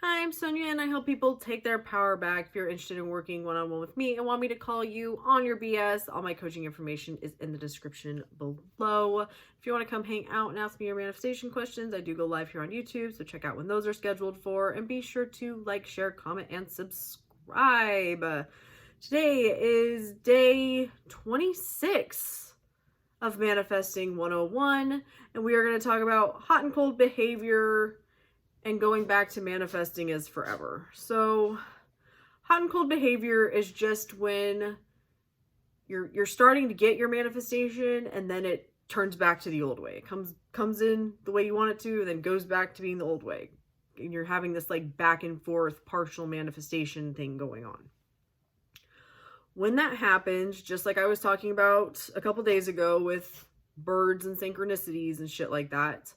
Hi, I'm Sonia, and I help people take their power back. If you're interested in working one-on-one with me and want me to call you on your BS, all my coaching information is in the description below. If you want to come hang out and ask me your manifestation questions, I do go live here on YouTube, so check out when those are scheduled for, and be sure to like, share, comment, and subscribe. Today is day 26 of Manifesting 101, and we are going to talk about hot and cold behavior and going back to manifesting is forever. So hot and cold behavior is just when you're starting to get your manifestation and then it turns back to the old way. It comes in the way you want it to, and then goes back to being the old way. And you're having this like back and forth partial manifestation thing going on. When that happens, just like I was talking about a couple days ago with birds and synchronicities and shit like that,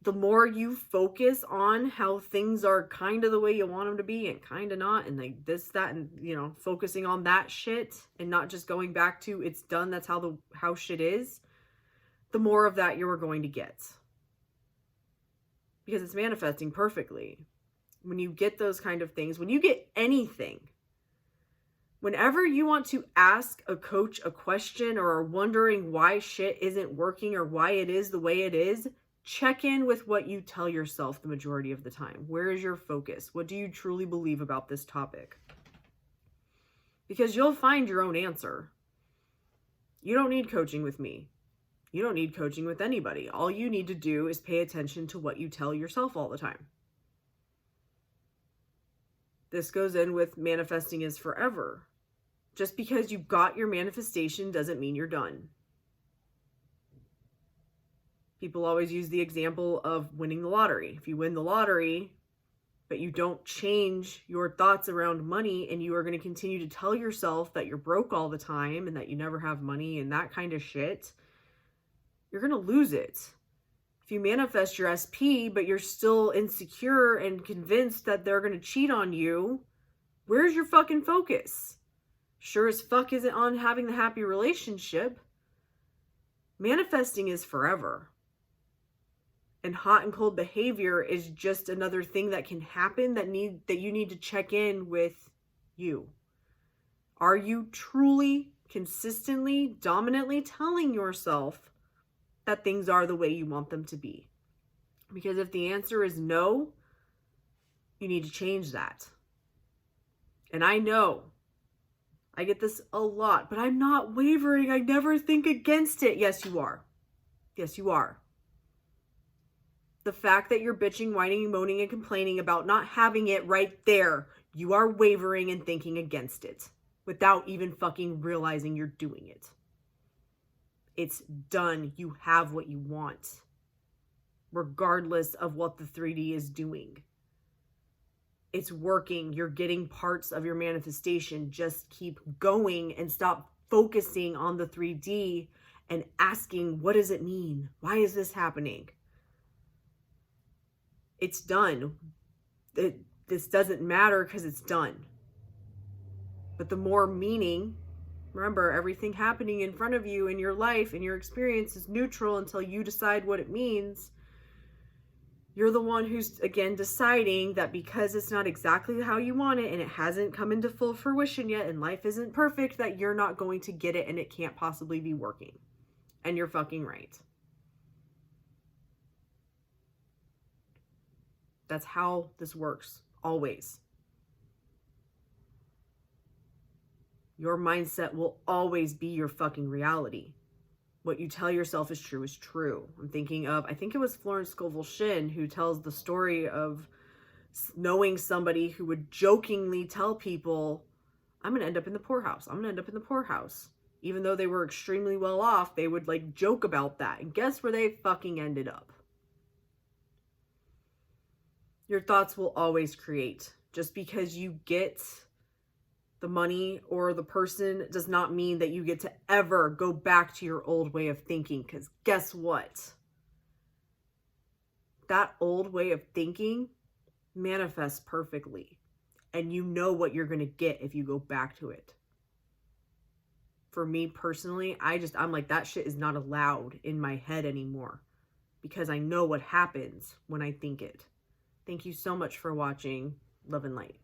the more you focus on how things are kind of the way you want them to be and kind of not, and like this, that, and focusing on that shit and not just going back to it's done, that's how shit is, the more of that you're going to get. Because it's manifesting perfectly. When you get those kind of things, when you get anything, whenever you want to ask a coach a question or are wondering why shit isn't working or why it is the way it is, check in with what you tell yourself the majority of the time. Where is your focus? What do you truly believe about this topic? Because you'll find your own answer. You don't need coaching with me. You don't need coaching with anybody. All you need to do is pay attention to what you tell yourself all the time. This goes in with manifesting is forever. Just because you got your manifestation doesn't mean you're done. People always use the example of winning the lottery. If you win the lottery, but you don't change your thoughts around money and you are going to continue to tell yourself that you're broke all the time and that you never have money and that kind of shit, you're going to lose it. If you manifest your SP, but you're still insecure and convinced that they're going to cheat on you, where's your fucking focus? Sure as fuck isn't on having the happy relationship. Manifesting is forever. And hot and cold behavior is just another thing that can happen that you need to check in with you. Are you truly, consistently, dominantly telling yourself that things are the way you want them to be? Because if the answer is no, you need to change that. And I know I get this a lot, but I'm not wavering. I never think against it. Yes, you are. Yes, you are. The fact that you're bitching, whining, moaning, and complaining about not having it right there, you are wavering and thinking against it without even fucking realizing you're doing it. It's done. You have what you want, regardless of what the 3D is doing. It's working. You're getting parts of your manifestation. Just keep going and stop focusing on the 3D and asking, what does it mean? Why is this happening? It's done. This doesn't matter because it's done. But the more meaning, remember, everything happening in front of you in your life, in your experience, is neutral until you decide what it means. You're the one who's, again, deciding that because it's not exactly how you want it and it hasn't come into full fruition yet and life isn't perfect, that you're not going to get it and it can't possibly be working. And you're fucking right. That's how this works, always. Your mindset will always be your fucking reality. What you tell yourself is true is true. I'm thinking of, I think it was Florence Scovel Shinn who tells the story of knowing somebody who would jokingly tell people, I'm going to end up in the poorhouse. I'm going to end up in the poorhouse. Even though they were extremely well off, they would like joke about that. And guess where they fucking ended up? Your thoughts will always create. Just because you get the money or the person does not mean that you get to ever go back to your old way of thinking. Because guess what? That old way of thinking manifests perfectly. And you know what you're going to get if you go back to it. For me personally, I'm like, that shit is not allowed in my head anymore. Because I know what happens when I think it. Thank you so much for watching. Love and light.